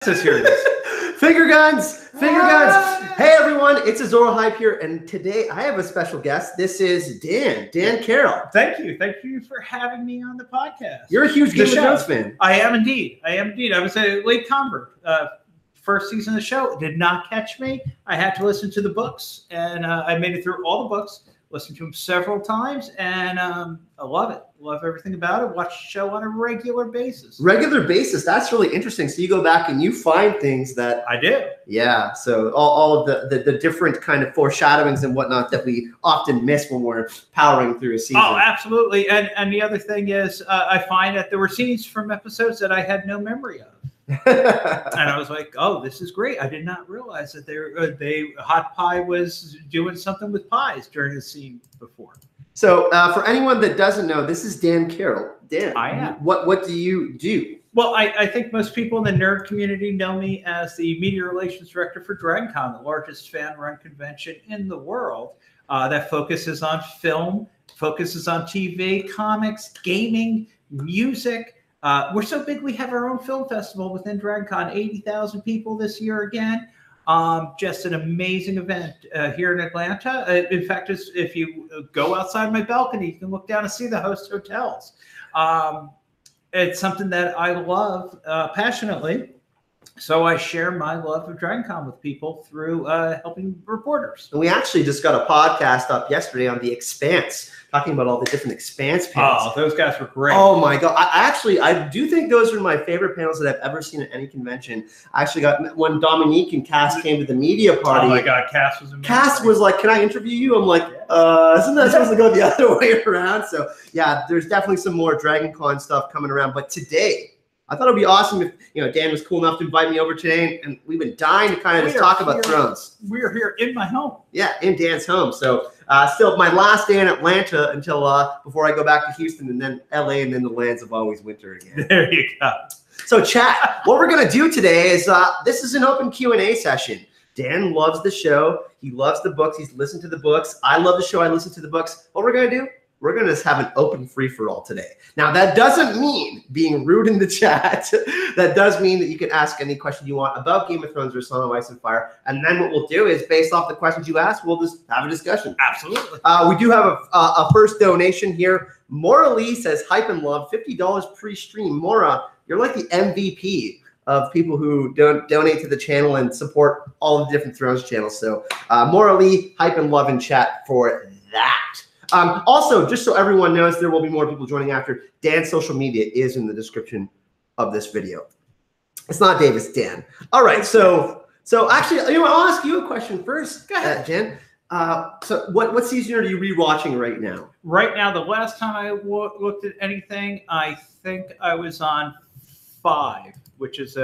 Says here it is. Finger guns. Hey everyone, it's Azor Ahype here, and today I have a special guest. This is Dan Carroll. Thank you for having me on the podcast. You're a huge Game of Thrones fan. I am indeed. I was a late convert. First season of the show did not catch me. I had to listen to the books, and I made it through all the books. Listened to them several times, and I love it. Love everything about it. Watch the show on a regular basis. That's really interesting. So you go back and you find things that I do. Yeah. So all of the different kind of foreshadowings and whatnot that we often miss when we're powering through a season. Oh, absolutely. And the other thing is, I find that there were scenes from episodes that I had no memory of. And I was like, "Oh, this is great! I did not realize that Hot Pie was doing something with pies during the scene before." So, for anyone that doesn't know, this is Dan Carroll. Dan, I am. What do you do? Well, I think most people in the nerd community know me as the media relations director for DragonCon, the largest fan-run convention in the world that focuses on film, focuses on TV, comics, gaming, music. We're so big, we have our own film festival within DragonCon, 80,000 people this year again. Just an amazing event here in Atlanta. In fact, if you go outside my balcony, you can look down and see the host hotels. It's something that I love passionately. So I share my love of DragonCon with people through helping reporters. And we actually just got a podcast up yesterday on The Expanse, talking about all the different Expanse panels. Oh, those guys were great. Oh my God. I do think those are my favorite panels that I've ever seen at any convention. I actually got when Dominique and Cass came to the media party. Oh my God, Cass was amazing. Cass was like, "Can I interview you?" I'm like, isn't that supposed to go the other way around? So yeah, there's definitely some more DragonCon stuff coming around. But today, I thought it'd be awesome if Dan was cool enough to invite me over today, and we've been dying to kind of just talk about Thrones. We're here in my home. Yeah, in Dan's home. So still my last day in Atlanta until before I go back to Houston and then LA and then the lands of always winter again. There you go. So chat, what we're gonna do today is this is an open Q&A session. Dan loves the show. He loves the books. He's listened to the books. I love the show. I listen to the books. What we're gonna do? We're going to just have an open free-for-all today. Now, that doesn't mean being rude in the chat. That does mean that you can ask any question you want about Game of Thrones or Song of Ice and Fire. And then what we'll do is, based off the questions you ask, we'll just have a discussion. Absolutely. We do have a first donation here. Maura Lee says, "Hype and love, $50 pre-stream." Maura, you're like the MVP of people who donate to the channel and support all of the different Thrones channels. So, Maura Lee, Hype and love in chat for that. Also, just so everyone knows, there will be more people joining after. Dan's social media is in the description of this video. It's not Dave, it's Dan. All right, so actually, I'll ask you a question first, Jen. So what season are you rewatching right now? Right now, the last time I looked at anything, I think I was on 5, which is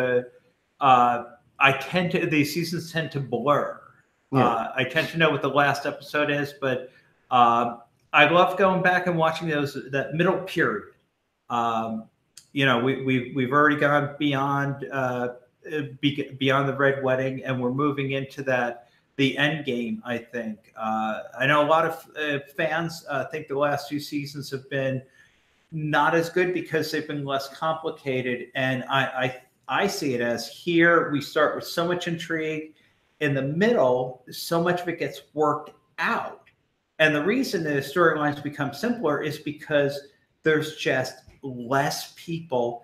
these seasons tend to blur. Yeah. I tend to know what the last episode is, but I love going back and watching that middle period. We've already gone beyond the Red Wedding, and we're moving into the end game. I think. I know a lot of fans think the last 2 seasons have been not as good because they've been less complicated, and I see it as here we start with so much intrigue. In the middle, so much of it gets worked out. And the reason the storylines become simpler is because there's just less people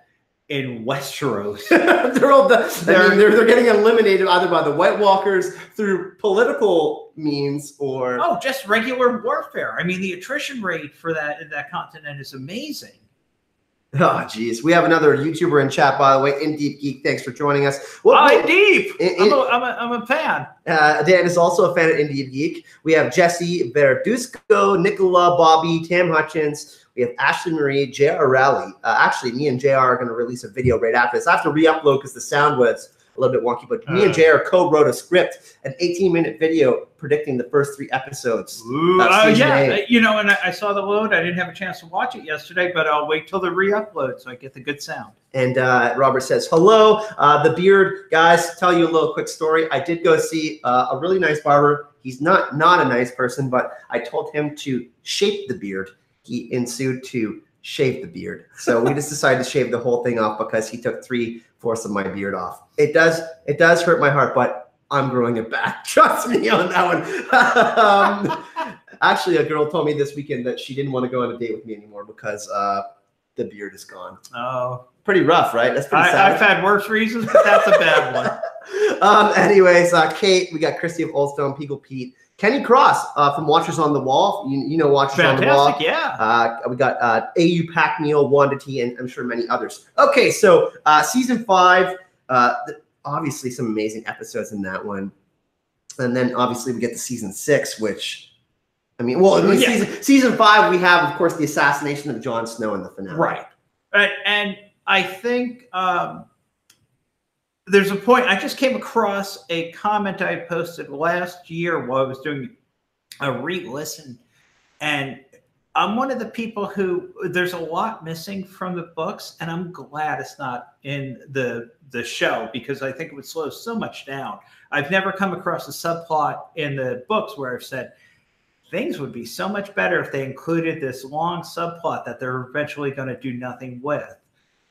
in Westeros. they're getting eliminated either by the White Walkers through political means or just regular warfare. I mean, the attrition rate for that continent is amazing. Oh, geez. We have another YouTuber in chat, by the way, In Deep Geek. Thanks for joining us. In Deep. I'm a fan. Dan is also a fan of In Deep Geek. We have Jesse Verdusco, Nicola, Bobby, Tam Hutchins. We have Ashley Marie, J.R. Rowley. Actually, me and J.R. are going to release a video right after this. I have to re-upload because the sound was a little bit wonky, but me and J.R. co-wrote a script, an 18-minute video predicting the first 3 episodes. Yeah, and I saw the load. I didn't have a chance to watch it yesterday, but I'll wait till the re-upload so I get the good sound. And Robert says, "Hello, the beard guys. Tell you a little quick story. I did go see a really nice barber. He's not a nice person, but I told him to shape the beard. He ensued to shave the beard. So we just decided to shave the whole thing off because he took 3/4 of my beard off. It does hurt my heart, but I'm growing it back. Trust me on that one. Actually, a girl told me this weekend that she didn't want to go on a date with me anymore because the beard is gone. Oh, pretty rough, right? That's pretty sad. I've had worse reasons, but that's a bad one. Anyways, Kate, we got Christy of Oldstone, Peagle Pete, Kenny Cross from Watchers on the Wall. You know Watchers on the Wall. Yeah. We got AU Pac Neil, Wanda T, and I'm sure many others. Okay, so season 5, obviously some amazing episodes in that one. And then obviously we get to season 6, which season 5, we have, of course, the assassination of Jon Snow in the finale. Right. And I think there's a point. I just came across a comment I posted last year while I was doing a re-listen. And I'm one of the people who, there's a lot missing from the books, and I'm glad it's not in the show because I think it would slow so much down. I've never come across a subplot in the books where I've said, things would be so much better if they included this long subplot that they're eventually going to do nothing with.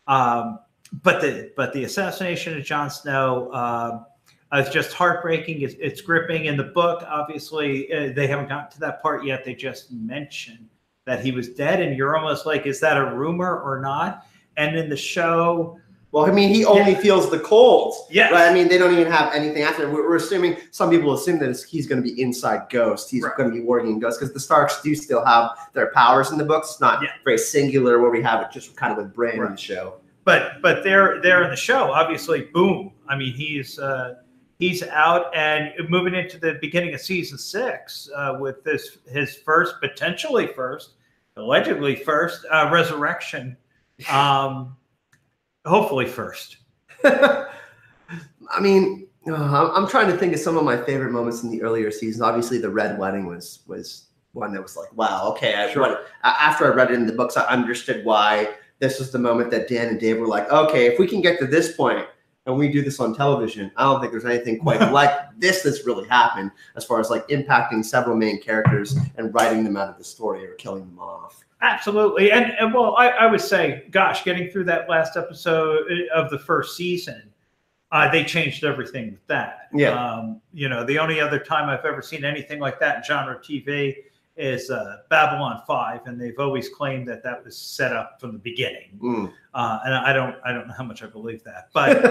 But the assassination of Jon Snow is just heartbreaking. It's gripping. In the book, obviously, they haven't gotten to that part yet. They just mentioned that he was dead, and you're almost like, is that a rumor or not? And in the show, well, I mean, he only feels the cold. Yeah. Right? I mean, they don't even have anything after. We're assuming, some people assume that he's going to be inside Ghost. He's going to be working Ghost because the Starks do still have their powers in the books. It's not very singular where we have it just kind of with Bran in the show. But they're in the show, obviously, boom. I mean, he's out and moving into the beginning of season 6 with his first, potentially first, allegedly first resurrection. Hopefully first. I mean, I'm trying to think of some of my favorite moments in the earlier seasons. Obviously, the Red Wedding was one that was like, wow, okay. After I read it in the books, I understood why this was the moment that Dan and Dave were like, okay, if we can get to this point and we do this on television, I don't think there's anything quite like this that's really happened as far as like impacting several main characters and writing them out of the story or killing them off. Absolutely. And well, I would say, gosh, getting through that last episode of the first season, they changed everything with that. Yeah. The only other time I've ever seen anything like that in genre TV is Babylon 5, and they've always claimed that was set up from the beginning. And I don't know how much I believe that, but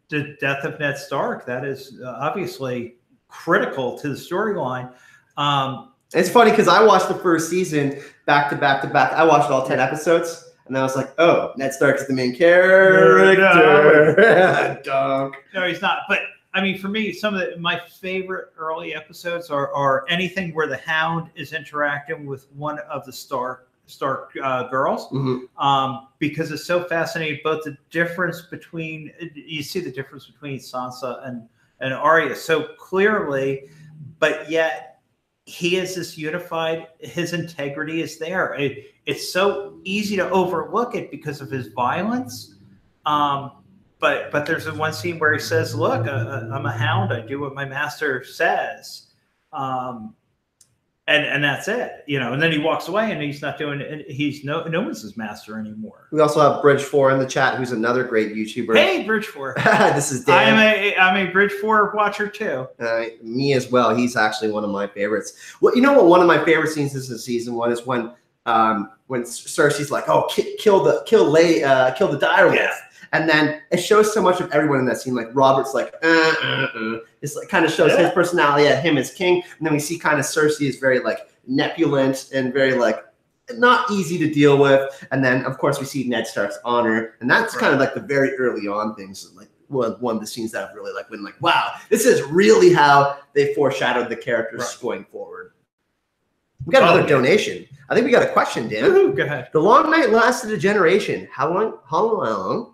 the death of Ned Stark, that is obviously critical to the storyline. It's funny because I watched the first season back to back to back. I watched all 10 episodes, and I was like, "Oh, Ned Stark is the main character." No, he's not. But I mean, for me, some of my favorite early episodes are anything where the Hound is interacting with one of the Stark girls, because it's so fascinating. Both the difference between you see the difference between Sansa and Arya so clearly, but yet he is this unified. His integrity is there. It's so easy to overlook it because of his violence. But there's one scene where he says, "Look, I'm a hound. I do what my master says." And that's it, and then he walks away and he's not doing it. He's no one's his master anymore. We also have Bridge4 in the chat, who's another great YouTuber. Hey, Bridge4. This is Dan. I'm a Bridge4 watcher too. Me as well. He's actually one of my favorites. Well, you know what? One of my favorite scenes this is season 1 is when Cersei's like, "Oh, kill the direwolf." Yeah. And then it shows so much of everyone in that scene. Like Robert's like, It's like kind of shows his personality at him as king. And then we see kind of Cersei is very like nepulent and very like not easy to deal with. And then of course we see Ned Stark's honor. And that's kind of like the very early on things. Like one of the scenes that I've really like been like, wow, this is really how they foreshadowed the characters going forward. We got another donation. I think we got a question, Dan. Ooh, go ahead. The long night lasted a generation. How long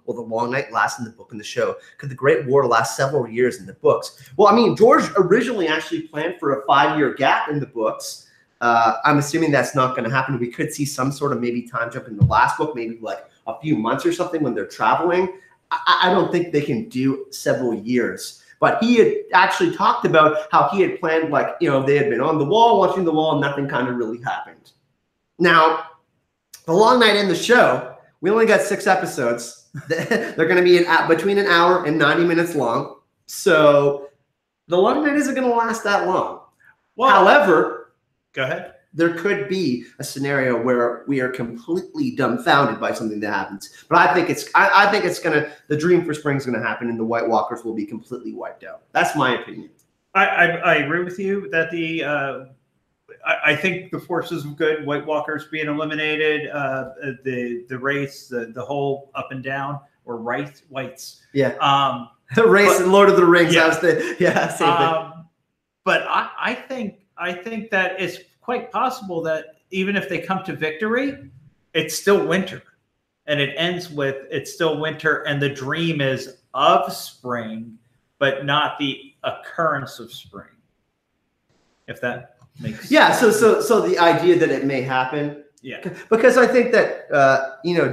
will the long night last in the book and the show? Could the Great War last several years in the books? Well, I mean, George originally actually planned for a 5-year gap in the books. I'm assuming that's not going to happen. We could see some sort of maybe time jump in the last book, maybe like a few months or something when they're traveling. I don't think they can do several years. But he had actually talked about how he had planned, like, they had been on the wall, watching the wall, and nothing kind of really happened. Now, the long night in the show, we only got 6 episodes. They're going to be between an hour and 90 minutes long. So the long night isn't going to last that long. Well, however, go ahead. There could be a scenario where we are completely dumbfounded by something that happens. But I think the dream for spring is going to happen and the White Walkers will be completely wiped out. That's my opinion. I agree with you that I think the forces of good, White Walkers being eliminated, the race, the whole up and down, or whites. Yeah. The race and Lord of the Rings. Yeah. Same thing. But I think that it's quite possible that even if they come to victory, it's still winter, and it ends with it's still winter, and the dream is of spring, but not the occurrence of spring. If that makes sense. Yeah. So the idea that it may happen. Yeah. Because I think that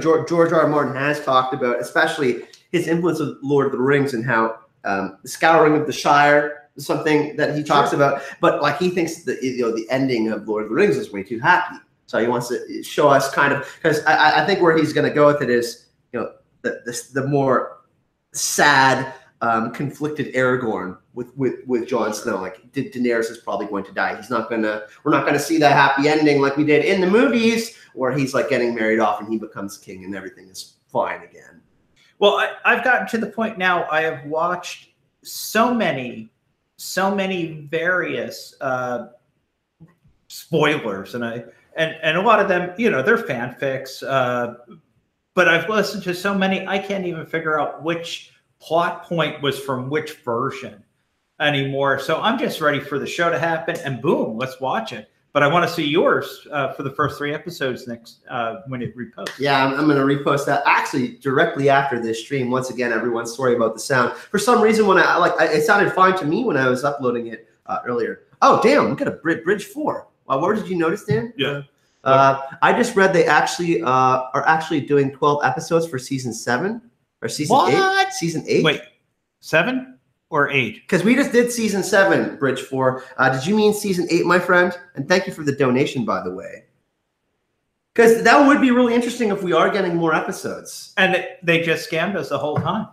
George R. R. Martin has talked about, especially his influence of Lord of the Rings and how the Scouring of the Shire is something that he talks about. But like he thinks that the ending of Lord of the Rings is way too happy. So he wants to show us kind of, because I think where he's going to go with it is the more sad, conflicted Aragorn with Jon Snow. Like Daenerys is probably going to die. We're not gonna see that happy ending like we did in the movies, where he's like getting married off and he becomes king and everything is fine again. Well, I've gotten to the point now. I have watched so many various spoilers, and a lot of them, they're fanfics. But I've listened to so many, I can't even figure out which plot point was from which version anymore. So I'm just ready for the show to happen, and boom, let's watch it. But I want to see yours for the first 3 episodes next when it reposts. Yeah, I'm going to repost that actually directly after this stream. Once again, everyone's sorry about the sound. For some reason, when it sounded fine to me when I was uploading it earlier. Oh, damn! Look at a bridge 4. What did you notice, Dan? Yeah. I just read they actually are actually doing 12 episodes for season 7 or season 8. Season 8. Wait, 7 or 8? Because we just did season 7, Bridge 4. Did you mean season 8, my friend? And thank you for the donation, by the way. Because that would be really interesting if we are getting more episodes. And they just scammed us the whole time.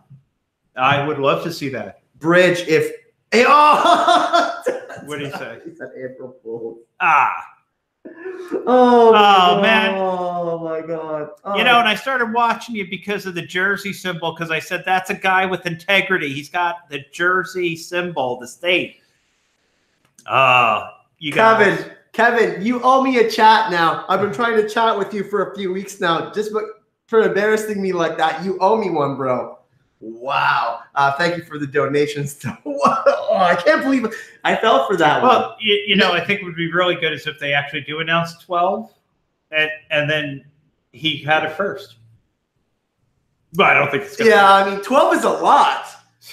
I would love to see that. Bridge, if... Oh! What do you say? He said April Fool's. Oh man. Oh my God. Oh. And I started watching you because of the Jersey symbol, because I said that's a guy with integrity. He's got the Jersey symbol, the state. You guys. Kevin, you owe me a chat now. I've been trying to chat with you for a few weeks now. Just for embarrassing me like that, you owe me one, bro. Wow. Thank you for the donations. I can't believe it. I fell for that one. Well, I think it would be really good is if they actually do announce 12 and then he had it first. But I don't think it's going to I mean, 12 is a lot.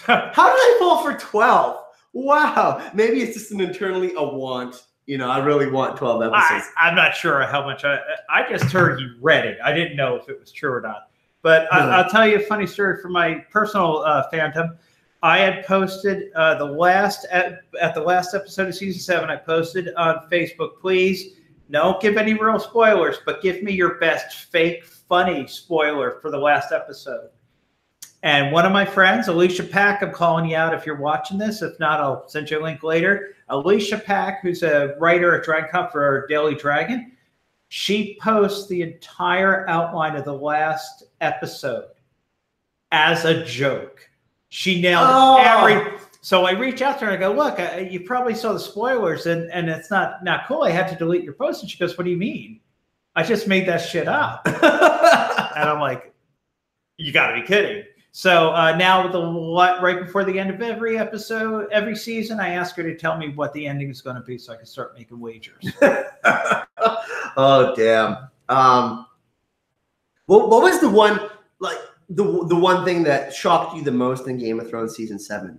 How did I fall for 12? Wow. Maybe it's just an internally a want. I really want 12 episodes. I'm not sure how much I just heard you read it. I didn't know if it was true or not. But I'll tell you a funny story from my personal fandom. I had posted at the last episode of season 7. I posted on Facebook, please don't give any real spoilers, but give me your best fake funny spoiler for the last episode. And one of my friends, Alicia Pack, I'm calling you out if you're watching this. If not, I'll send you a link later. Alicia Pack, who's a writer at DragonCon for Daily Dragon, she posts the entire outline of the last episode as a joke. She nailed every. So I reach out to her and I go, look, you probably saw the spoilers and it's not cool. I had to delete your post. And she goes, what do you mean? I just made that shit up. And I'm like, you got to be kidding. So now right before the end of every episode, every season, I ask her to tell me what the ending is going to be so I can start making wagers. Oh, damn. What was the one, like, the one thing that shocked you the most in Game of Thrones season 7?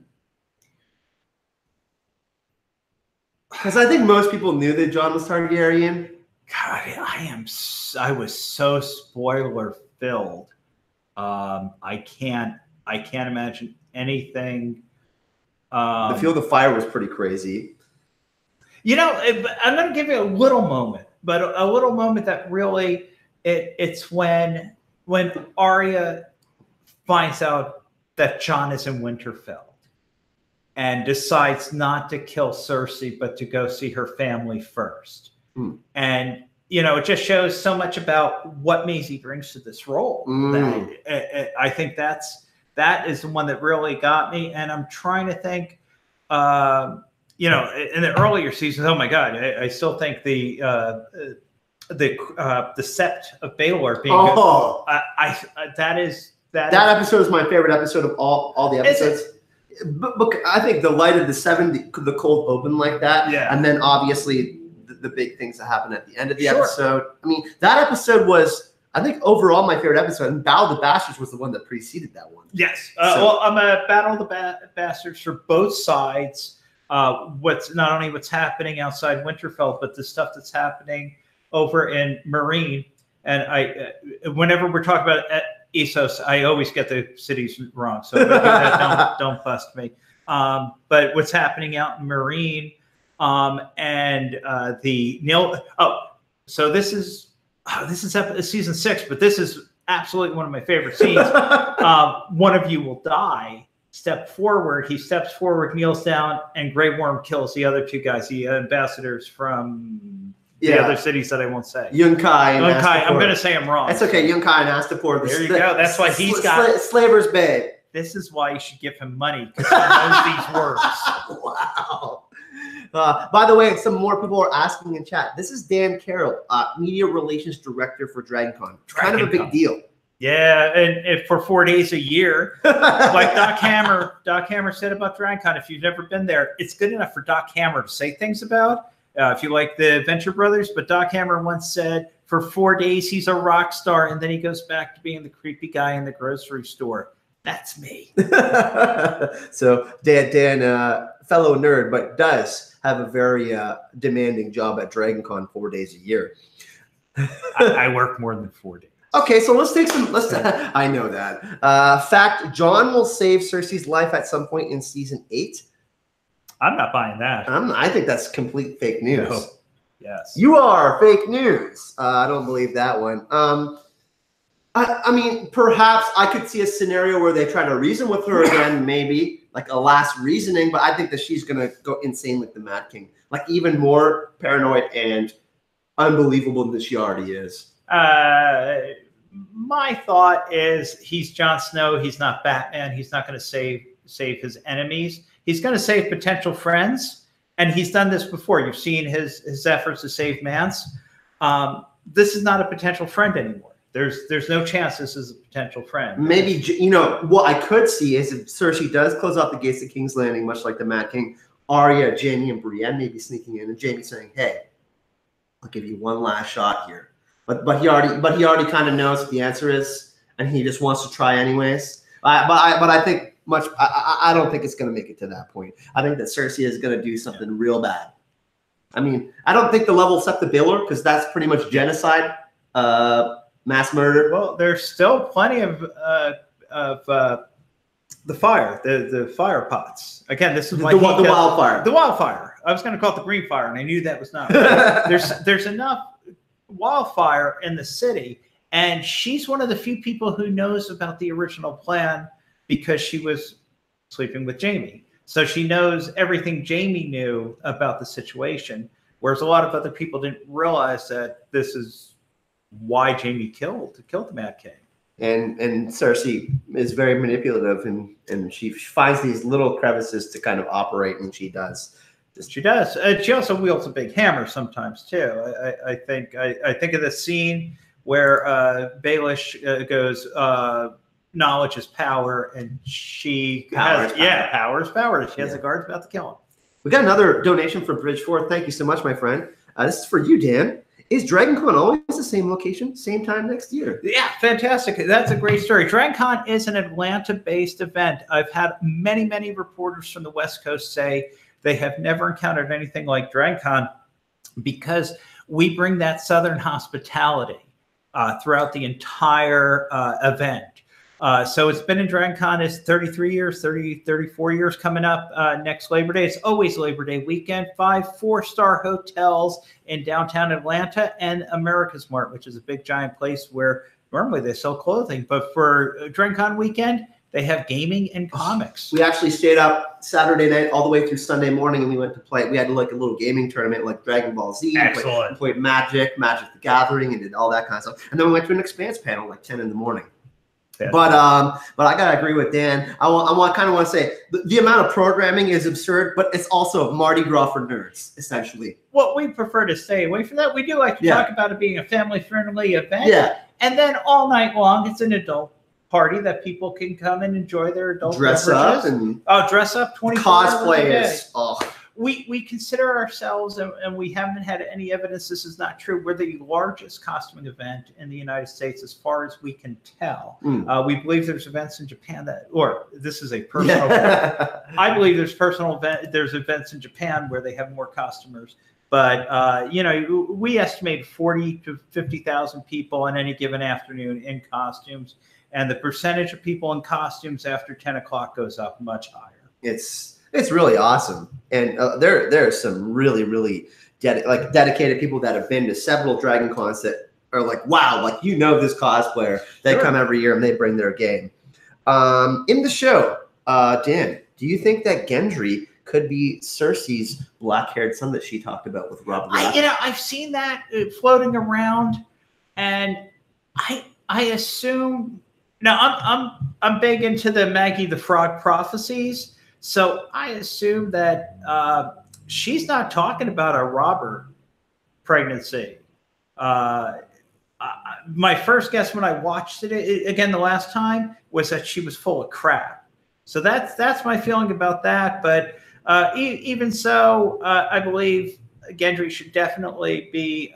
Because I think most people knew that Jon was Targaryen. God, I was so spoiler filled. I can't imagine anything. The Field of Fire was pretty crazy. I'm going to give you a little moment but a little moment that really it's when Arya finds out that Jon is in Winterfell and decides not to kill Cersei, but to go see her family first. And, you know, it just shows so much about what Maisie brings to this role. That I think that is the one that really got me. And I'm trying to think, you know, in the earlier seasons, oh my God, I still think the Sept of Baelor being that episode is my favorite episode of all the episodes. But I think the light of the seven, the cold open like that, and then obviously the big things that happen at the end of the episode. I mean, that episode was, I think, overall my favorite episode. And Battle of the Bastards was the one that preceded that one. Yes. Well, I'm a Battle of the Bastards for both sides. What's not only what's happening outside Winterfell, but the stuff that's happening over in Marine. And whenever we're talking about Essos, I always get the cities wrong, so don't bust me. But what's happening out in Marine, and the Neil. So this is season 6, but this is absolutely one of my favorite scenes. One of you will die. Step forward. He steps forward, kneels down, and Grey Worm kills the other 2 guys, the ambassadors from the other cities that I won't say. Yunkai. I'm going to say I'm wrong. That's okay. Yunkai and Astapor. There you go. That's why he's got Slaver's Bay. This is why you should give him money, because he knows these words. Wow. By the way, some more people are asking in chat. This is Dan Carroll, Media Relations Director for DragonCon. Kind of a big deal. Yeah, and for 4 days a year, like Doc Hammer said about DragonCon. If you've never been there, it's good enough for Doc Hammer to say things about. If you like the Venture Brothers, but Doc Hammer once said for 4 days he's a rock star, and then he goes back to being the creepy guy in the grocery store. That's me. So Dan, fellow nerd, but does have a very demanding job at DragonCon 4 days a year. I work more than 4 days. Okay, so let's take some. I know that. Fact: Jon will save Cersei's life at some point in season 8. I'm not buying that. I think that's complete fake news. No. Yes. You are fake news. I don't believe that one. I mean, perhaps I could see a scenario where they try to reason with her again, maybe, like a last reasoning, but I think that she's going to go insane like the Mad King. Like even more paranoid and unbelievable than she already is. My thought is he's Jon Snow. He's not Batman. He's not going to save his enemies. He's going to save potential friends, and he's done this before. You've seen his efforts to save Mance. This is not a potential friend anymore. There's no chance this is a potential friend. Maybe, you know, what I could see is if Cersei does close out the gates of King's Landing, much like the Mad King, Arya, Jaime, and Brienne maybe sneaking in, and Jaime saying, "Hey, I'll give you one last shot here." But he already kind of knows what the answer is, and he just wants to try anyways. But I think I don't think it's going to make it to that point. I think that Cersei is going to do something real bad. I mean, I don't think the level Sept of Baelor, because that's pretty much genocide, mass murder. Well, there's still plenty of the fire, the fire pots. Again, this is the wildfire. The wildfire. I was going to call it the green fire, and I knew that was not. There's enough wildfire in the city, and she's one of the few people who knows about the original plan because she was sleeping with Jaime. So she knows everything Jaime knew about the situation, whereas a lot of other people didn't realize that this is why Jaime killed the Mad King. And Cersei is very manipulative, and she finds these little crevices to kind of operate, and she does. She does. She also wields a big hammer sometimes too. I think of the scene where Baelish goes, "Knowledge is power," and she power is power. She has the guards about to kill him. We got another donation from Bridgeford. Thank you so much, my friend. This is for you, Dan. Is DragonCon always the same location, same time next year? Yeah, fantastic. That's a great story. DragonCon is an Atlanta-based event. I've had many reporters from the West Coast say they have never encountered anything like DragonCon because we bring that Southern hospitality throughout the entire event. So it's been in Dragon Con. It's 33 years, 34 years coming up next Labor Day. It's always Labor Day weekend. 5 4-star hotels in downtown Atlanta and America's Mart, which is a big giant place where normally they sell clothing. But for Dragon Con weekend, they have gaming and comics. We actually stayed up Saturday night all the way through Sunday morning, and we went to play. We had like a little gaming tournament like Dragon Ball Z. Excellent. We played Magic the Gathering, and did all that kind of stuff. And then we went to an Expanse panel like 10 in the morning. Yeah. But I gotta agree with Dan. I kind of want to say the amount of programming is absurd, but it's also Mardi Gras for nerds, essentially. Well, we prefer to stay away from that. We do like to talk about it being a family-friendly event. Yeah. And then all night long, it's an adult party that people can come and enjoy their adult dress beverages. Up and dress up 24 cosplay hours a day. is We consider ourselves, and we haven't had any evidence this is not true, we're the largest costuming event in the United States as far as we can tell. We believe there's events in Japan or this is a personal I believe there's events in Japan where they have more costumers. But, we estimate 40 to 50,000 people on any given afternoon in costumes. And the percentage of people in costumes after 10 o'clock goes up much higher. It's really awesome. And there are some really dedicated people that have been to several Dragon Cons that are like, wow, like, this cosplayer. They come every year and they bring their game. In the show, Dan, do you think that Gendry could be Cersei's black-haired son that she talked about with Rob? I've seen that floating around, and I assume. Now I'm big into the Maggie the Frog prophecies, so I assume that she's not talking about a robber pregnancy. My first guess when I watched it again the last time was that she was full of crap. So that's my feeling about that. But even so, I believe Gendry should definitely be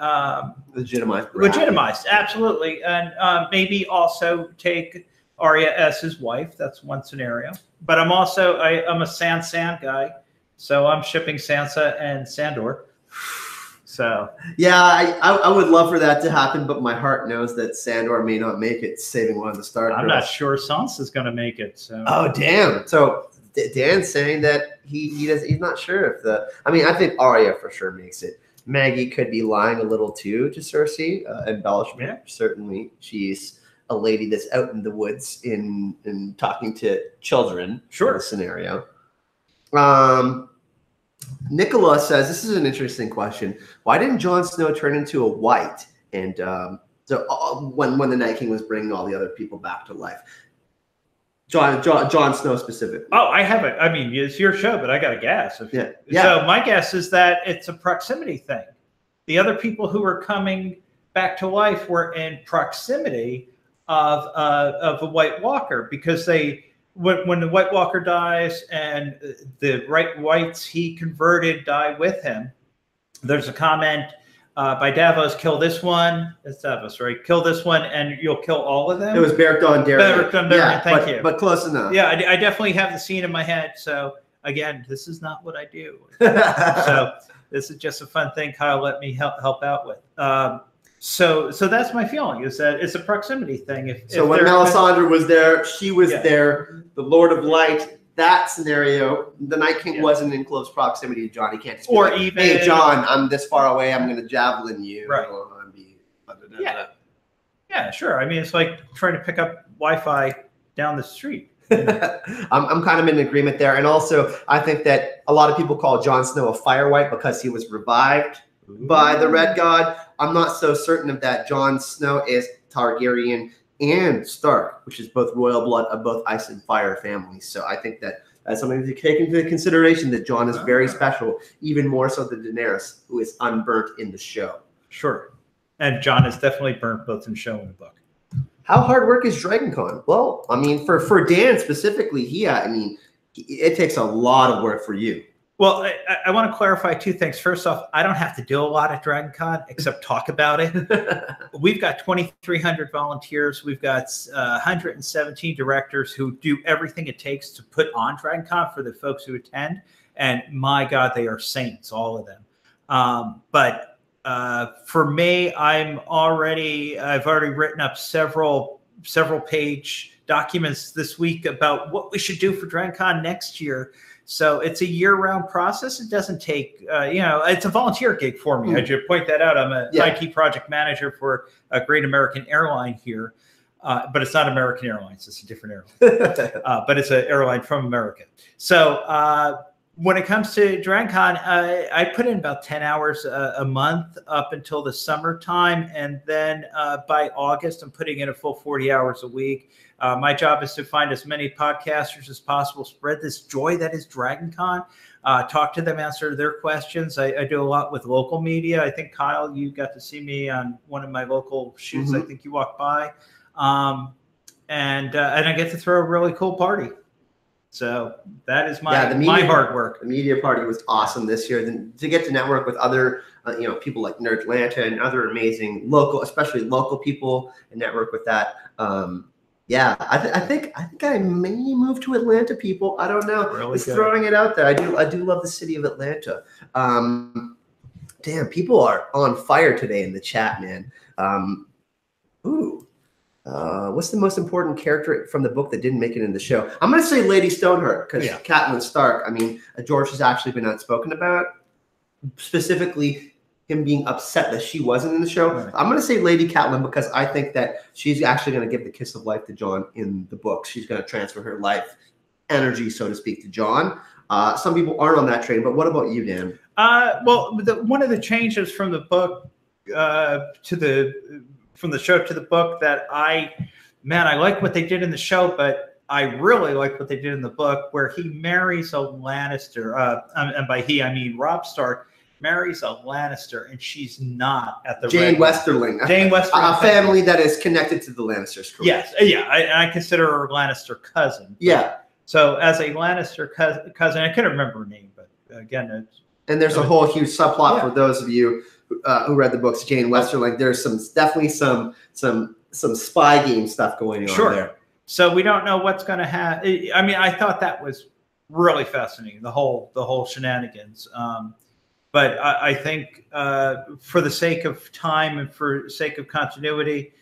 legitimized, absolutely, and maybe also take Arya as his wife. That's one scenario. But I'm a Sansa guy, so I'm shipping Sansa and Sandor. So yeah, I would love for that to happen, but my heart knows that Sandor may not make it, saving one of the Stark girls. I'm not sure Sansa's going to make it. So oh damn! So Dan's saying that he's not sure if I think Arya for sure makes it. Maggie could be lying a little too to Cersei. Embellishment. Yeah. Certainly, she's a lady that's out in the woods in talking to children. Sure. In the scenario. Nicola says this is an interesting question. Why didn't Jon Snow turn into a white? And when the Night King was bringing all the other people back to life. Jon Snow specifically. Oh, I haven't. I mean, it's your show, but I got a guess. So my guess is that it's a proximity thing. The other people who were coming back to life were in proximity of a White Walker, because when the White Walker dies and the whites he converted die with him, there's a comment by Davos, kill this one. It's Davos, right? Kill this one and you'll kill all of them. It was Beric Dondarrion. Yeah, thank you. But close enough. Yeah, I definitely have the scene in my head. So again, this is not what I do. So this is just a fun thing Kyle let me help out with. So that's my feeling, is that it's a proximity thing. When Melisandre was there, she was there. The Lord of Light. That scenario, the Night King wasn't in close proximity to Jon. He can't just be like, hey, Jon, I'm this far away. I'm going to javelin you. Right. Yeah, sure. I mean, it's like trying to pick up Wi-Fi down the street. I'm kind of in agreement there. And also, I think that a lot of people call Jon Snow a fire white because he was revived by the Red God. I'm not so certain of that. Jon Snow is Targaryen and Stark, which is both royal blood of both ice and fire families. So I think that that's something to take into consideration, that Jon is very special, even more so than Daenerys, who is unburnt in the show. Sure. And Jon is definitely burnt both in show and book. How hard work is Dragon Con? Well, I mean, for Dan specifically, it takes a lot of work for you. Well, I want to clarify two things. First off, I don't have to do a lot at Dragon Con except talk about it. We've got 2,300 volunteers. We've got 117 directors who do everything it takes to put on Dragon Con for the folks who attend. And my God, they are saints, all of them. But for me, I've already written up several page documents this week about what we should do for DragonCon next year. So it's a year-round process. It doesn't take, it's a volunteer gig for me. I should point that out. I'm an IT project manager for a great American airline here, but it's not American Airlines. It's a different airline, but it's an airline from America. So when it comes to DragonCon, I put in about 10 hours a month up until the summertime. And then by August, I'm putting in a full 40 hours a week. My job is to find as many podcasters as possible, spread this joy that is DragonCon, talk to them, answer their questions. I do a lot with local media. I think, Kyle, you got to see me on one of my local shoots. I think you walked by. And I get to throw a really cool party. So that is my hard work. The media party was awesome this year. Then to get to network with other, people like Nerdlanta and other amazing local, especially local people, and network with that. I think I may move to Atlanta, people. I don't know. Really Just throwing it out there. I do love the city of Atlanta. Damn, people are on fire today in the chat, man. What's the most important character from the book that didn't make it in the show? I'm going to say Lady Stoneheart, because Catelyn Stark, George has actually been outspoken about, specifically him being upset that she wasn't in the show. Right. I'm going to say Lady Catelyn because I think that she's actually going to give the kiss of life to Jon in the book. She's going to transfer her life energy, so to speak, to Jon. Some people aren't on that train, but what about you, Dan? One of the changes from the book from the show to the book that I like what they did in the show, but I really like what they did in the book, where he marries a Lannister. And by he, I mean Robb Stark marries a Lannister, and she's not at the Jane Westerling. A family that is connected to the Lannisters. Correct? Yes, I consider her a Lannister cousin. Yeah. So as a Lannister cousin, I couldn't remember her name, but again, there's a whole huge subplot for those of you who read the books. Jane Westerling. There's definitely some spy game stuff going on there. So we don't know what's going to happen. I thought that was really fascinating, the whole shenanigans. But I think for the sake of time and for sake of continuity,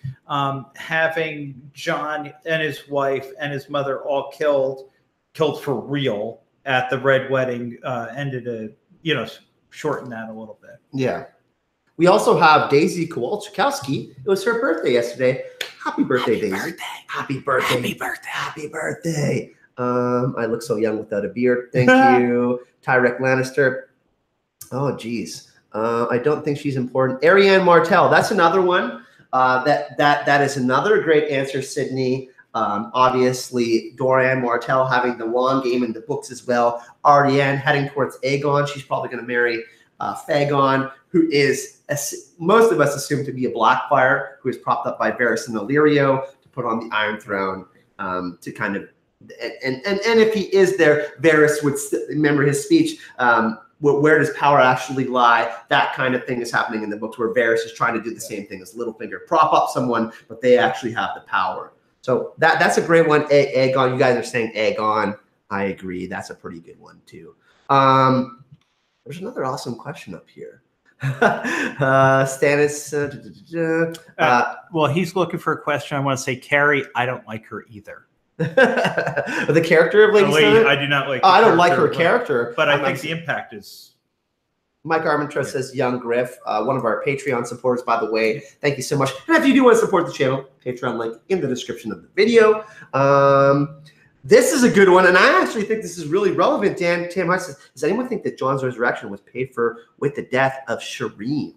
having Jon and his wife and his mother all killed for real at the Red Wedding ended to shorten that a little bit. Yeah. We also have Daisy Kowalczykowski. It was her birthday yesterday. Happy birthday, Daisy. Happy birthday. Happy birthday. Happy birthday. I look so young without a beard. Thank you. Tyrek Lannister. Oh, geez. I don't think she's important. Arianne Martell. That's another one. That is another great answer, Sydney. Obviously, Dorian Martell having the wand game in the books as well. Arianne heading towards Aegon. She's probably going to marry Fagon, who is, most of us assume to be a Blackfire, who is propped up by Varys and Illyrio to put on the Iron Throne to kind of, and if he is there, Varys would remember his speech. Where does power actually lie? That kind of thing is happening in the books, where Varys is trying to do the same thing as Littlefinger, prop up someone, but they actually have the power. So that's a great one. Aegon, you guys are saying Aegon. I agree. That's a pretty good one too. There's another awesome question up here. Stannis. Well, he's looking for a question. I want to say Carrie. I don't like her either. The character of Lady Stannis? I do not like. I don't like her character, but I think the impact is. Mike Armentrost says, "Young Griff," one of our Patreon supporters, by the way. Thank you so much. And if you do want to support the channel, Patreon link in the description of the video. This is a good one, and I actually think this is really relevant. Tam Hutch says, does anyone think that Jon's resurrection was paid for with the death of Shireen?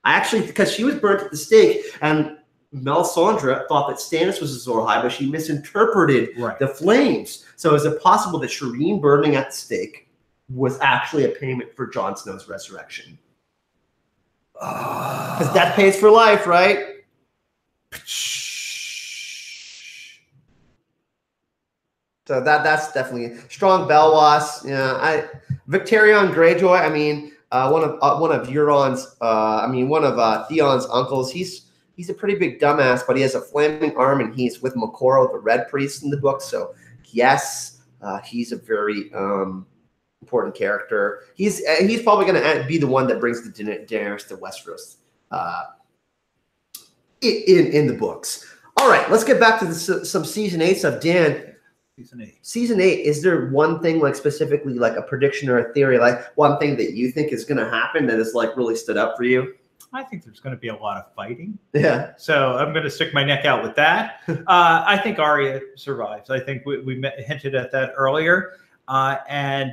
Because she was burnt at the stake, and Melisandre thought that Stannis was Azor Ahai, but she misinterpreted the flames. So is it possible that Shireen burning at the stake was actually a payment for Jon Snow's resurrection? Because death pays for life, right? So that's definitely strong. Belwas, Victarion Greyjoy. One of Euron's, one of Theon's uncles. He's a pretty big dumbass, but he has a flaming arm, and he's with Makoro, the Red Priest, in the book. So yes, he's a very important character. He's probably going to be the one that brings the Daenerys to Westeros in the books. All right, let's get back to some season 8 stuff. Dan, Season 8, is there one thing like specifically like a prediction or a theory, like one thing that you think is going to happen that has like really stood up for you? I think there's going to be a lot of fighting. Yeah. So I'm going to stick my neck out with that. I think Arya survives. I think we hinted at that earlier. And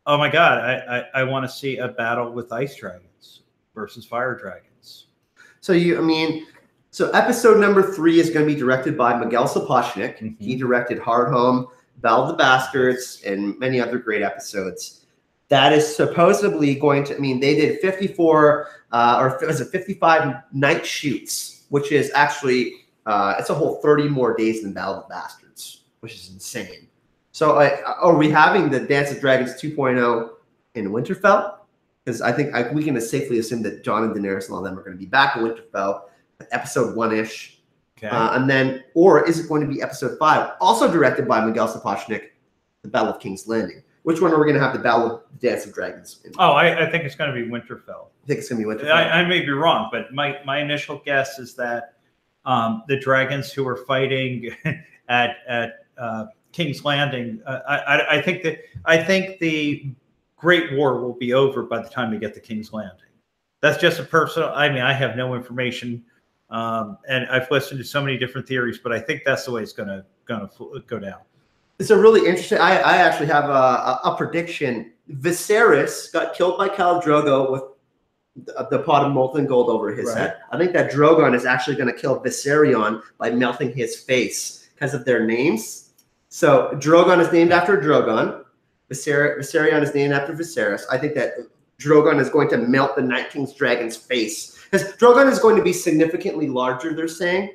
oh my God, I want to see a battle with ice dragons versus fire dragons. So episode number 3 is going to be directed by Miguel Sapochnik. Mm-hmm. He directed Hard Home, Battle of the Bastards, and many other great episodes. That is supposedly going to, they did 54 or was it 55 night shoots, which is actually, it's a whole 30 more days than Battle of the Bastards, which is insane. So are we having the Dance of Dragons 2.0 in Winterfell? Because I think we can safely assume that Jon and Daenerys and all of them are going to be back in Winterfell. Episode 1-ish. Okay. And then, or is it going to be episode 5, also directed by Miguel Sapochnik, the Battle of King's Landing? Which one are we going to have the Battle of the Dance of Dragons in? Oh, I think it's going to be Winterfell. I think it's going to be Winterfell. I may be wrong, but my initial guess is that the dragons who are fighting at King's Landing, I think the Great War will be over by the time we get to King's Landing. That's just a personal. I have no information. And I've listened to so many different theories, but I think that's the way it's going to go down. It's a really interesting. I actually have a prediction. Viserys got killed by Khal Drogo with the pot of molten gold over his head. I think that Drogon is actually going to kill Viserion by melting his face because of their names. So Drogon is named after Drogon. Viserion is named after Viserys. I think that Drogon is going to melt the Night King's dragon's face. Because Drogon is going to be significantly larger, they're saying,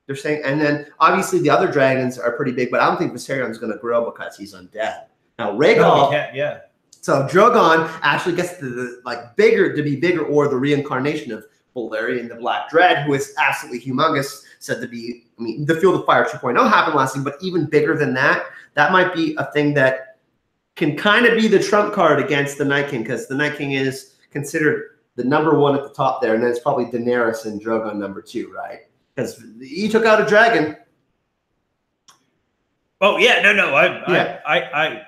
and then obviously the other dragons are pretty big, but I don't think Viserion is going to grow because he's undead. Now Rhaegal, so Drogon actually gets to be bigger, or the reincarnation of Balerion the Black Dread, who is absolutely humongous, said to be. The Field of Fire 2.0 happened last thing, but even bigger than that. That might be a thing that can kind of be the trump card against the Night King, because the Night King is considered the number 1 at the top there, and then it's probably Daenerys and Drogon number 2, right? Because he took out a dragon. Oh yeah, no. I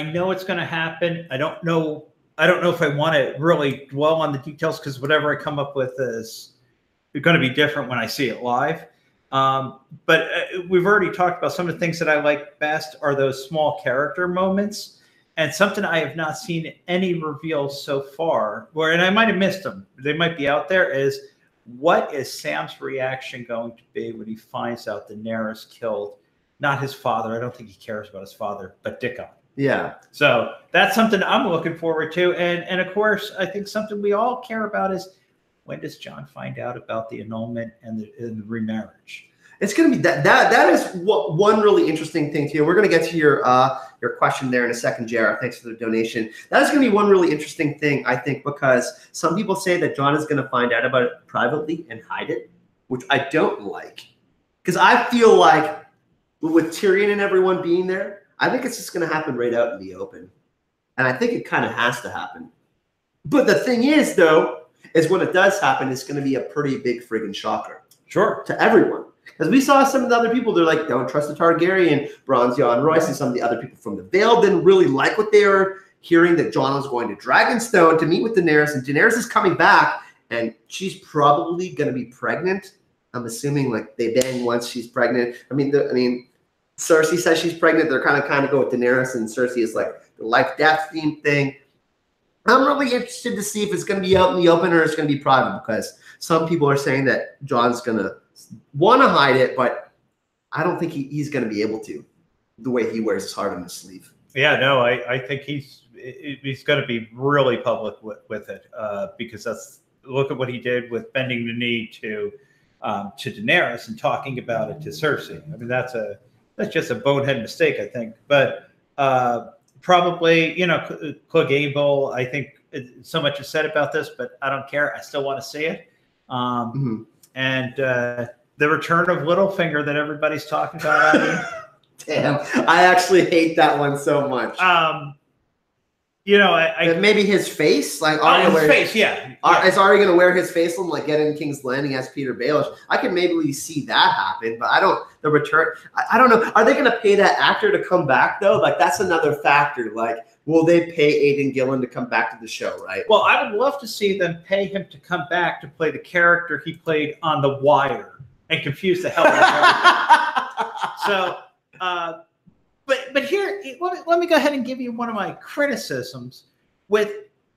know it's going to happen. I don't know if I want to really dwell on the details, because whatever I come up with is going to be different when I see it live. But we've already talked about some of the things that I like best are those small character moments. And something I have not seen any reveals so far, and I might have missed them, they might be out there, is what is Sam's reaction going to be when he finds out Daenerys killed, not his father, I don't think he cares about his father, but Dickon. Yeah. So that's something I'm looking forward to. And of course, I think something we all care about is, when does Jon find out about the annulment and the remarriage? It's going to be that is one really interesting thing too. We're going to get to your question there in a second, JR. Thanks for the donation. That is going to be one really interesting thing, I think, because some people say that Jon is going to find out about it privately and hide it, which I don't like. Because I feel like with Tyrion and everyone being there, I think it's just going to happen right out in the open. And I think it kind of has to happen. But the thing is, though, is when it does happen, it's going to be a pretty big friggin' shocker. Sure. To everyone. Because we saw some of the other people, they're like, don't trust the Targaryen. Bronze Jon Royce and some of the other people from the Vale didn't really like what they were hearing, that Jon was going to Dragonstone to meet with Daenerys. And Daenerys is coming back, and she's probably going to be pregnant. I'm assuming like they bang once she's pregnant. Cersei says she's pregnant. They're kind of go with Daenerys, and Cersei is like the life-death theme thing. I'm really interested to see if it's going to be out in the open or it's going to be private, because some people are saying that Jon's going to want to hide it, but I don't think he's going to be able to, the way he wears his heart on his sleeve. Yeah, no, I think he's going to be really public with it, because look at what he did with bending the knee to Daenerys and talking about it to Cersei. That's just a bonehead mistake, I think. But probably, Clegane, I think so much is said about this, but I don't care. I still want to see it. And the return of Littlefinger that everybody's talking about. Damn, I actually hate that one so much. You know, maybe his face, like his face, yeah. Is Arya going to wear his face and like get in King's Landing as Peter Baelish? I could maybe see that happen, but I don't. The return, I don't know. Are they going to pay that actor to come back though? Like that's another factor. Like, will they pay Aidan Gillen to come back to the show? Right. Well, I would love to see them pay him to come back to play the character he played on The Wire and confuse the hell out of everyone. So. But here, let me go ahead and give you one of my criticisms. With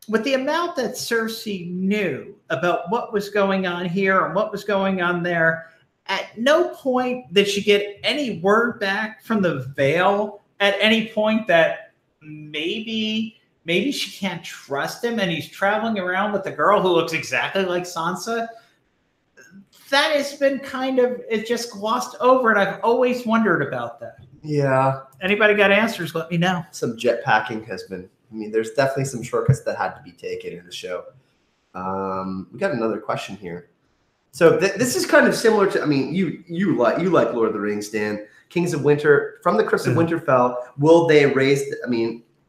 the amount that Cersei knew about what was going on here and what was going on there, at no point did she get any word back from the Vale at any point that maybe she can't trust him and he's traveling around with a girl who looks exactly like Sansa. That has been it's just glossed over, and I've always wondered about that. Yeah. Anybody got answers? Let me know. Some jetpacking has been. I mean, there's definitely some shortcuts that had to be taken in the show. We got another question here. So this is kind of similar to. I mean, you like Lord of the Rings, Dan. Kings of Winter from the Crypts of Winterfell. Will they raise?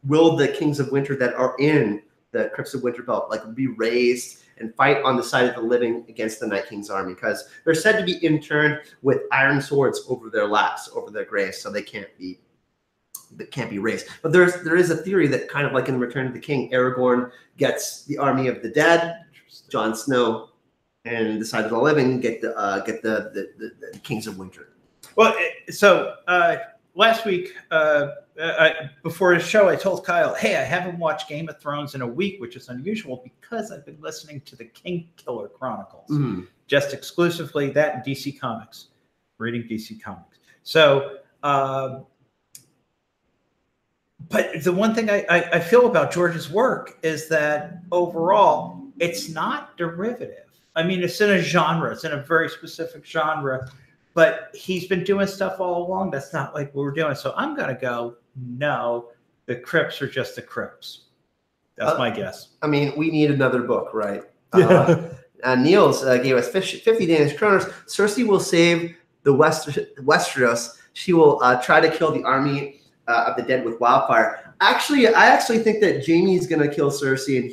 Will the Kings of Winter that are in the Crypts of Winterfell be raised and fight on the side of the living against the Night King's army? Because they're said to be interned with iron swords over their laps, over their graves, so they can't be raised. But there is a theory that kind of like in Return of the King, Aragorn gets the army of the dead, Jon Snow and the side of the living get the Kings of Winter. Well, so last week, before the show, I told Kyle, hey, I haven't watched Game of Thrones in a week, which is unusual because I've been listening to the King Killer Chronicles, just exclusively that and DC Comics, reading DC Comics. So, but the one thing I feel about George's work is that overall, it's not derivative. I mean, it's in a genre. It's in a very specific genre. But he's been doing stuff all along that's not like what we're doing. So I'm going to go, no, the Crypts are just the Crypts. That's my guess. I mean, we need another book, right? Yeah. Niels gave us 50 Danish kroners. Cersei will save the Westeros. She will try to kill the army of the dead with wildfire. Actually, I actually think that Jaime's going to kill Cersei, and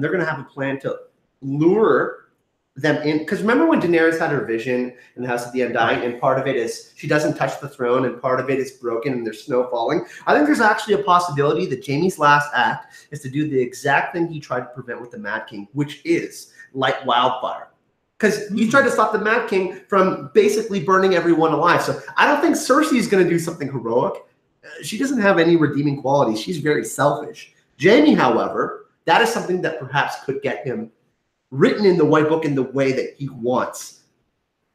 they're going to have a plan to lure them in, because remember when Daenerys had her vision in the House of the Undying, and part of it is she doesn't touch the throne, and part of it is broken, and there's snow falling. I think there's actually a possibility that Jaime's last act is to do the exact thing he tried to prevent with the Mad King, which is light wildfire. Because he tried to stop the Mad King from basically burning everyone alive. So I don't think Cersei is going to do something heroic. She doesn't have any redeeming qualities. She's very selfish. Jaime, however, that is something that perhaps could get him written in the White Book in the way that he wants.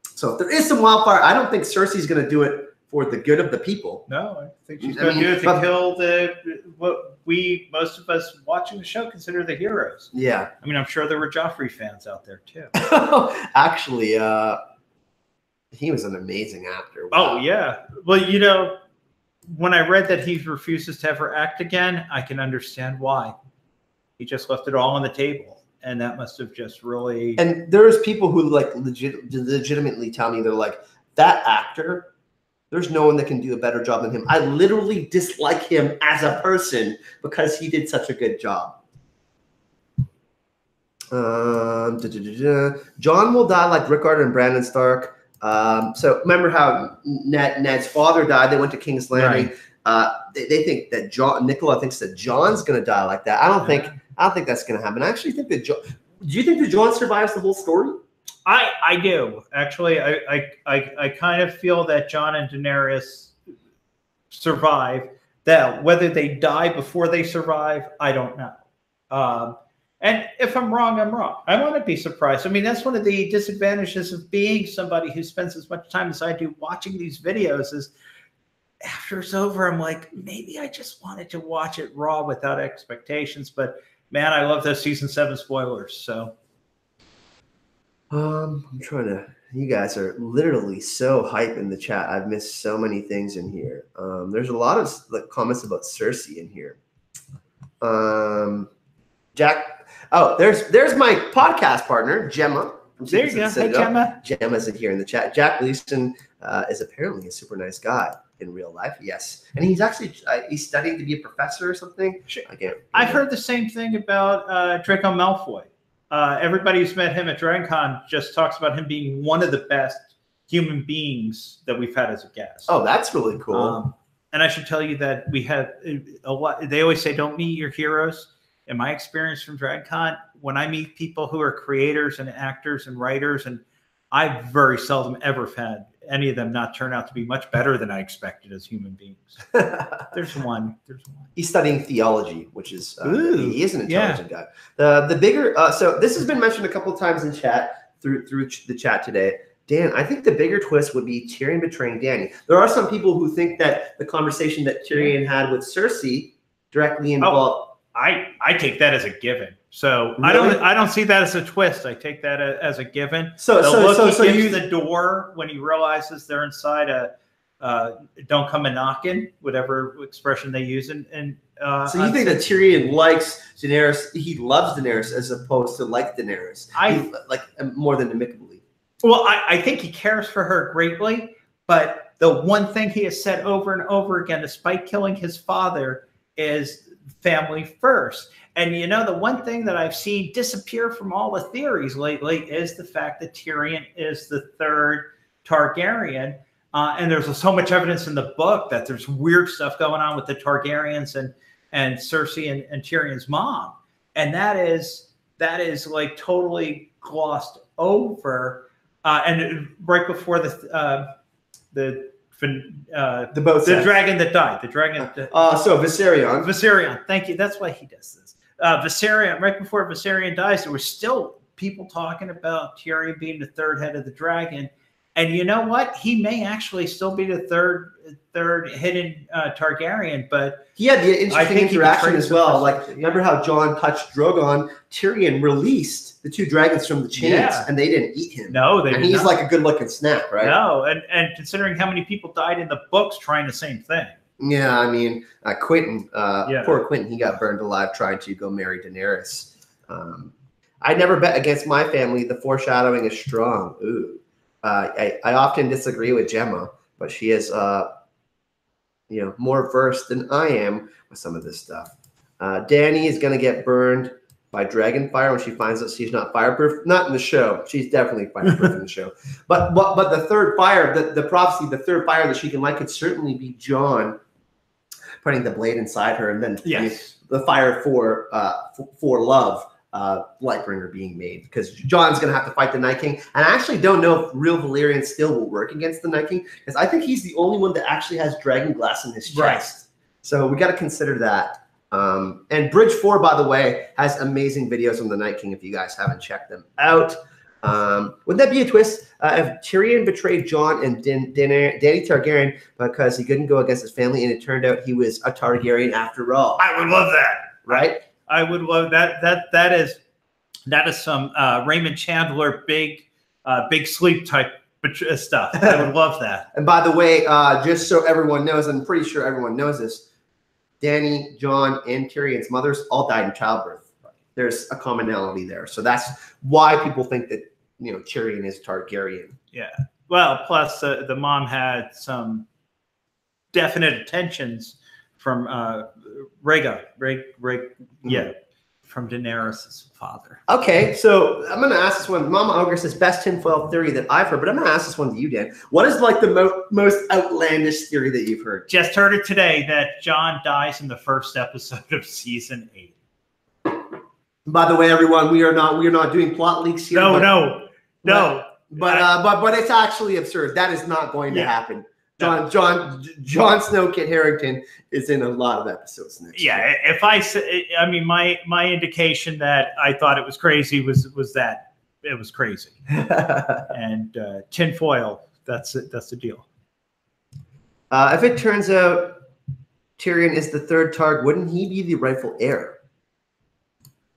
So if there is some wildfire, I don't think Cersei's going to do it for the good of the people. No, I think she's going to do it to kill what most of us watching the show consider the heroes. Yeah. I mean, I'm sure there were Joffrey fans out there too. Actually, he was an amazing actor. Wow. Oh, yeah. Well, when I read that he refuses to ever act again, I can understand why. He just left it all on the table. And that must have just really. And there's people who legitimately tell me, they're like, that actor, there's no one that can do a better job than him. I literally dislike him as a person because he did such a good job. Jon will die like Rickard and Brandon Stark. So remember how Ned's father died? They went to King's Landing. Right. They think that Nicola thinks that Jon's going to die like that. I don't think that's going to happen. I actually think that do you think that Jon survives the whole story? I do. Actually, I kind of feel that Jon and Daenerys survive. That whether they die before they survive, I don't know. And if I'm wrong, I'm wrong. I want to be surprised. I mean, that's one of the disadvantages of being somebody who spends as much time as I do watching these videos is after it's over, I'm like, maybe I just wanted to watch it raw without expectations. But man, I love those season 7 spoilers. So I'm trying to. You guys are literally so hype in the chat. I've missed so many things in here. There's a lot of comments about Cersei in here. Jack. Oh, there's my podcast partner, Gemma. There you go. Hey, Gemma. Gemma's in here in the chat. Jack Leeson is apparently a super nice guy. in real life. Yes, and he's actually he's studying to be a professor or something. I've heard the same thing about Draco Malfoy. Everybody who's met him at DragonCon just talks about him being one of the best human beings that we've had as a guest. Oh, that's really cool. And I should tell you that we have a lot. They always say, don't meet your heroes. In my experience from DragonCon, when I meet people who are creators and actors and writers, and I very seldom ever had any of them not turn out to be much better than I expected as human beings. There's one. He's studying theology, which is he is an intelligent guy. The bigger so this has been mentioned a couple of times in chat through the chat today. Dan, I think the bigger twist would be Tyrion betraying Dany. There are some people who think that the conversation that Tyrion had with Cersei directly involved. I take that as a given. So really? I don't see that as a twist. I take that as a given. So he gives the door when he realizes they're inside don't come a knocking, whatever expression they use. So you think that Tyrion likes Daenerys? He loves Daenerys as opposed to like Daenerys. Like more than amicably. Well, I think he cares for her greatly, but the one thing he has said over and over again, despite killing his father, is family first. And you know, the one thing that I've seen disappear from all the theories lately is the fact that Tyrion is the third Targaryen. And there's so much evidence in the book that there's weird stuff going on with the Targaryens and Cersei and Tyrion's mom. And that is like totally glossed over. And right before the dragon that died, so Viserion. Thank you. That's why he does this. Viserion. Right before Viserion dies, there were still people talking about Tyrion being the third head of the dragon. And you know what? He may actually still be the third hidden Targaryen, but he had the interesting interaction as well. Like, remember how Jon touched Drogon? Tyrion released the two dragons from the chains, and they didn't eat him. No, they didn't. And he's like a good-looking snack, right? No, and considering how many people died in the books trying the same thing. Yeah, I mean, Quentin, poor Quentin, he got burned alive trying to go marry Daenerys. I never bet against my family. The foreshadowing is strong. Ooh. I often disagree with Gemma, but she is, more versed than I am with some of this stuff. Dany is going to get burned by dragon fire when she finds out she's not fireproof. Not in the show. She's definitely fireproof in the show. But the third fire, the prophecy, the third fire that she can light could certainly be Jon putting the blade inside her, and then the fire for love. Lightbringer being made, because Jon's going to have to fight the Night King. And I actually don't know if real Valyrian still will work against the Night King, because I think he's the only one that actually has dragon glass in his chest. Right. So we got to consider that. And Bridge 4, by the way, has amazing videos on the Night King if you guys haven't checked them out. Would that be a twist if Tyrion betrayed Jon and Dany Targaryen because he couldn't go against his family, and it turned out he was a Targaryen after all? I would love that. Right? I would love that. That is some Raymond Chandler big sleep type stuff. I would love that. And by the way, just so everyone knows, I'm pretty sure everyone knows this, Dany, Jon, and Tyrion's mothers all died in childbirth. There's a commonality there. So that's why people think that Tyrion is Targaryen. Yeah. Well, plus the mom had some definite attentions from Rhaegar, from Daenerys' father. Okay, so I'm going to ask this one. Mama Ogre says, best tinfoil theory that I've heard, but I'm going to ask this one to you, Dan. What is like the most outlandish theory that you've heard? Just heard it today that Jon dies in the first episode of season 8. By the way, everyone, we are not doing plot leaks here. No. But it's actually absurd. That is not going to happen. Jon Snow, Kit Harington is in a lot of episodes next year. If I say, I mean, my indication that I thought it was crazy was that it was crazy. And tinfoil, that's it. That's the deal. If it turns out Tyrion is the third Targ, wouldn't he be the rightful heir?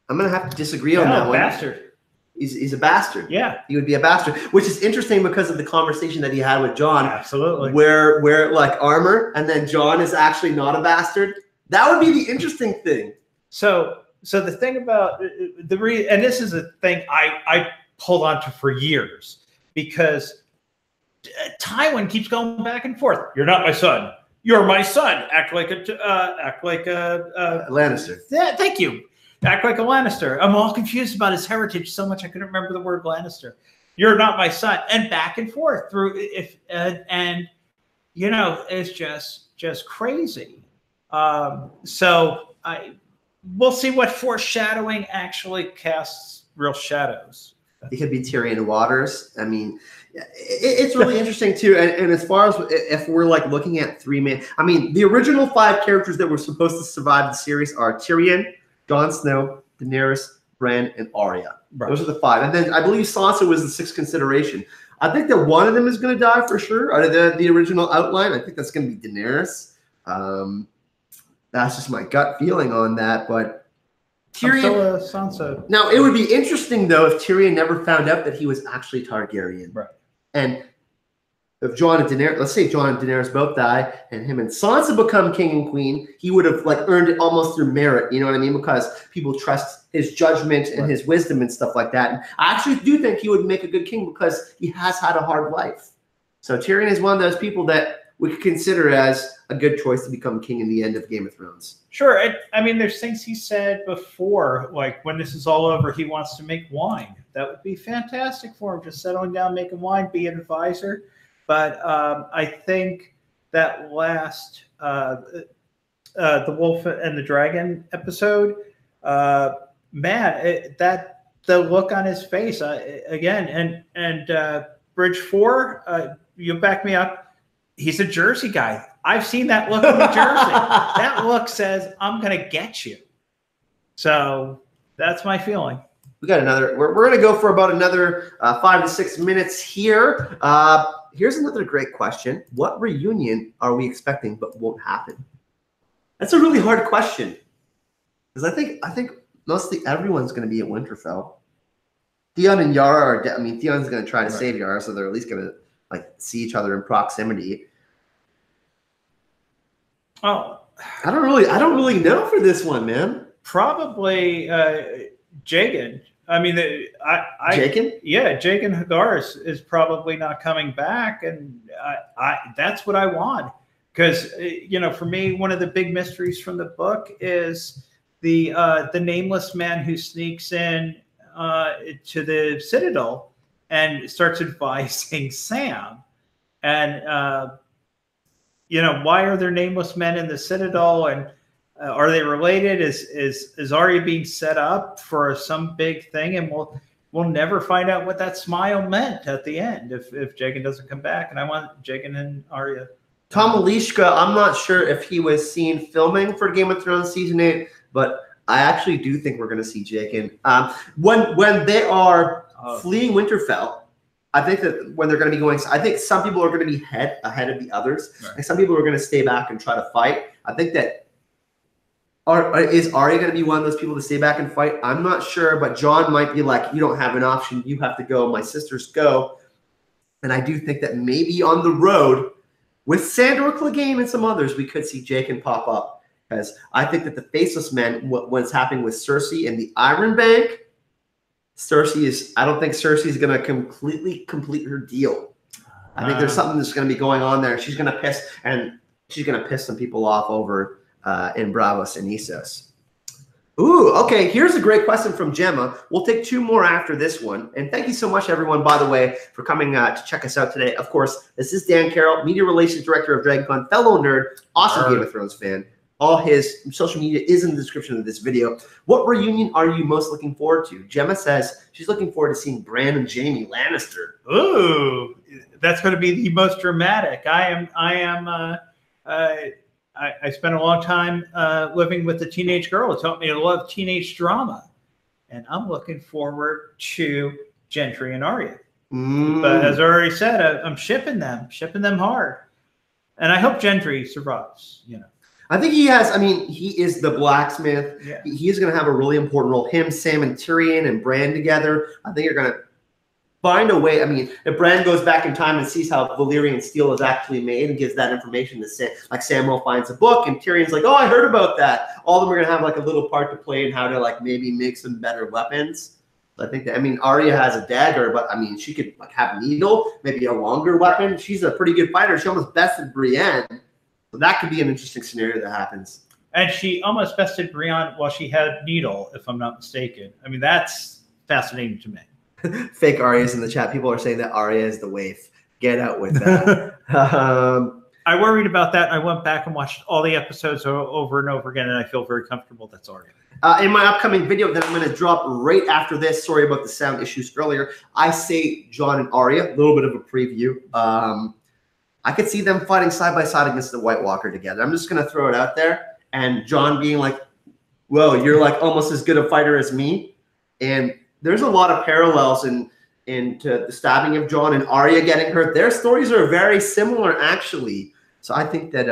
I'm gonna have to disagree on that one. Bastard. He's a bastard. Yeah, he would be a bastard, which is interesting because of the conversation that he had with Jon. Absolutely. Where like armor, and then Jon is actually not a bastard. That would be the interesting thing. So the thing about and this is a thing I pulled on to for years, because Tywin keeps going back and forth. You're not my son. You're my son. Act like a Lannister. Yeah, thank you. Act like a Lannister. I'm all confused about his heritage so much I couldn't remember the word Lannister. You're not my son, and back and forth through and you know, it's just crazy. So we'll see what foreshadowing actually casts real shadows. It could be Tyrion Waters. I mean, it's really interesting too. And as far as if we're like looking at three-man, I mean, the original 5 characters that were supposed to survive the series are Tyrion, Jon Snow, Daenerys, Bran, and Arya. Right. Those are the 5. And then I believe Sansa was the 6th consideration. I think that one of them is going to die for sure. Out of the original outline, I think that's going to be Daenerys. That's just my gut feeling on that. But Tyrion, Sansa. Now, it would be interesting, though, if Tyrion never found out that he was actually Targaryen. Right. And if Jon and Daenerys, let's say Jon and Daenerys both die, and him and Sansa become king and queen, he would have like earned it almost through merit. You know what I mean? Because people trust his judgment and his wisdom and stuff like that. And I actually do think he would make a good king because he has had a hard life. So Tyrion is one of those people that we could consider as a good choice to become king in the end of Game of Thrones. Sure. I mean, there's things he said before, like when this is all over, he wants to make wine. That would be fantastic for him, just settling down, making wine, be an advisor. But I think that last The Wolf and the Dragon episode, man, that the look on his face again, and Bridge 4, you back me up. He's a Jersey guy. I've seen that look in New Jersey. That look says, I'm going to get you. So that's my feeling. We got another. We're going to go for about another 5 to 6 minutes here. Here's another great question. What reunion are we expecting but won't happen? That's a really hard question. Because I think mostly everyone's going to be at Winterfell. Theon and Yara are. I mean, Theon's going to try to save Yara, so they're at least going to like see each other in proximity. Oh, I don't really know for this one, man. Probably Jagan. I mean, Jagan? Yeah, Jagan Hagar is probably not coming back, and that's what I want. Because you know, for me, one of the big mysteries from the book is the nameless man who sneaks in to the Citadel and starts advising Sam. And you know, why are there nameless men in the Citadel, and are they related? Is Arya being set up for some big thing? And we'll never find out what that smile meant at the end if Jagan doesn't come back. And I want Jagan and Arya. Tom Alishka, I'm not sure if he was seen filming for Game of Thrones season 8, but I actually do think we're going to see Jagan. When they are fleeing Winterfell, I think that when they're going to be going, I think some people are going to be ahead of the others. Right. And some people are going to stay back and try to fight. I think that is Arya going to be one of those people to stay back and fight? I'm not sure, but Jon might be like, you don't have an option. You have to go. My sisters go. And I do think that maybe on the road with Sandor Clegane and some others, we could see Jagan pop up. Because I think that the Faceless Men, what's happening with Cersei and the Iron Bank, I don't think Cersei is going to completely complete her deal. I think there's something that's going to be going on there. She's going to piss some people off over in Bravos and Essos. Ooh, okay. Here's a great question from Gemma. We'll take 2 more after this one. And thank you so much, everyone, by the way, for coming to check us out today. Of course, this is Dan Carroll, Media Relations Director of DragonCon, fellow nerd, awesome Game of Thrones fan. All his social media is in the description of this video. What reunion are you most looking forward to? Gemma says she's looking forward to seeing Bran and Jaime Lannister. Ooh, that's going to be the most dramatic. I spent a long time living with a teenage girl who taught me to love teenage drama. And I'm looking forward to Gendry and Arya. But as I already said, I'm shipping them hard. And I hope Gendry survives, you know. I think he has. I mean, he is the blacksmith. Yeah. He is going to have a really important role. Him, Sam, and Tyrion and Bran together. I think you're going to find a way. I mean, if Bran goes back in time and sees how Valyrian steel is actually made and gives that information to Sam, like Samuel finds a book and Tyrion's like, oh, I heard about that. All of them are going to have like a little part to play in how to like maybe make some better weapons. I think that, I mean, Arya has a dagger, but I mean, she could like have needle, maybe a longer weapon. She's a pretty good fighter. She almost bested Brienne. So that could be an interesting scenario that happens. And she almost bested Brienne while she had needle, if I'm not mistaken. I mean, that's fascinating to me. Fake Arya's in the chat. People are saying that Arya is the waif. Get out with that. I worried about that. I went back and watched all the episodes over and over again, and I feel very comfortable. That's Arya. In my upcoming video that I'm going to drop right after this, sorry about the sound issues earlier, I say Jon and Arya, a little bit of a preview. I could see them fighting side by side against the White Walker together. I'm just going to throw it out there. And Jon being like, whoa, you're like almost as good a fighter as me. And there's a lot of parallels into the stabbing of Jon and Arya getting hurt. Their stories are very similar, actually. So I think that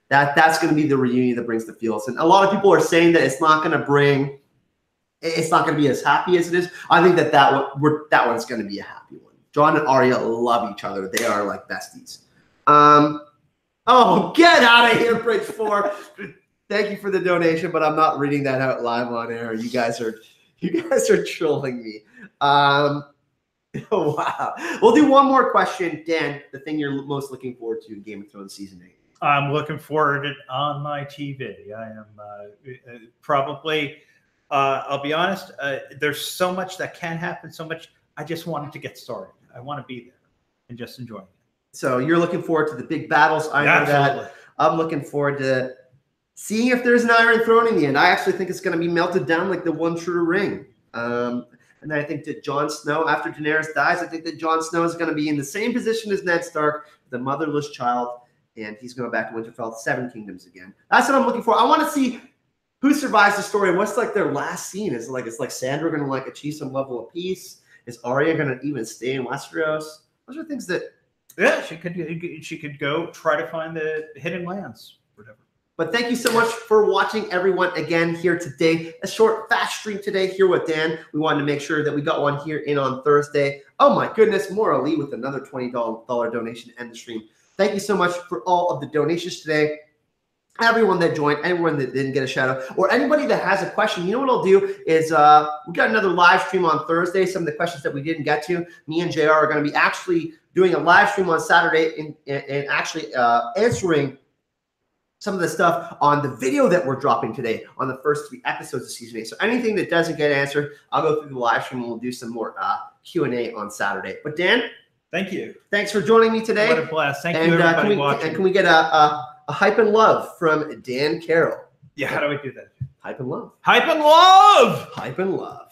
that's going to be the reunion that brings the feels. And a lot of people are saying that it's not going to be as happy as it is. I think that one's going to be a happy one. Jon and Arya love each other. They are like besties. Oh, get out of here, Bridge 4. Thank you for the donation, but I'm not reading that out live on air. You guys are trolling me. Oh, wow. We'll do one more question. Dan, the thing you're most looking forward to in Game of Thrones Season 8. I'm looking forward to it on my TV. I am probably, I'll be honest, there's so much that can happen, so much. I just want it to get started. I want to be there and just enjoying it. So you're looking forward to the big battles. I know that. I'm looking forward to seeing if there's an Iron Throne in the end. I actually think it's going to be melted down like the one true ring. And I think that Jon Snow, after Daenerys dies, I think that Jon Snow is going to be in the same position as Ned Stark, the motherless child, and he's going back to Winterfell, 7 Kingdoms again. That's what I'm looking for. I want to see who survives the story and what's like their last scene. Is it's like Sandra going to like achieve some level of peace? Is Arya going to even stay in Westeros? Those are things that she could go try to find the hidden lands, whatever. But thank you so much for watching, everyone, again here today. A short, fast stream today here with Dan. We wanted to make sure that we got one here in on Thursday. Oh, my goodness. Maura Lee with another $20 donation to end the stream. Thank you so much for all of the donations today. Everyone that joined, anyone that didn't get a shout out, or anybody that has a question, you know what I'll do is we got another live stream on Thursday. Some of the questions that we didn't get to, me and JR are going to be actually doing a live stream on Saturday and actually answering some of the stuff on the video that we're dropping today on the first 3 episodes of Season 8. So anything that doesn't get answered, I'll go through the live stream and we'll do some more Q&A on Saturday. But Dan, thank you. Thanks for joining me today. What a blast. Thank you, everybody watching. And can we get a hype and love from Dan Carroll? Yeah, how do we do that? Hype and love. Hype and love! Hype and love.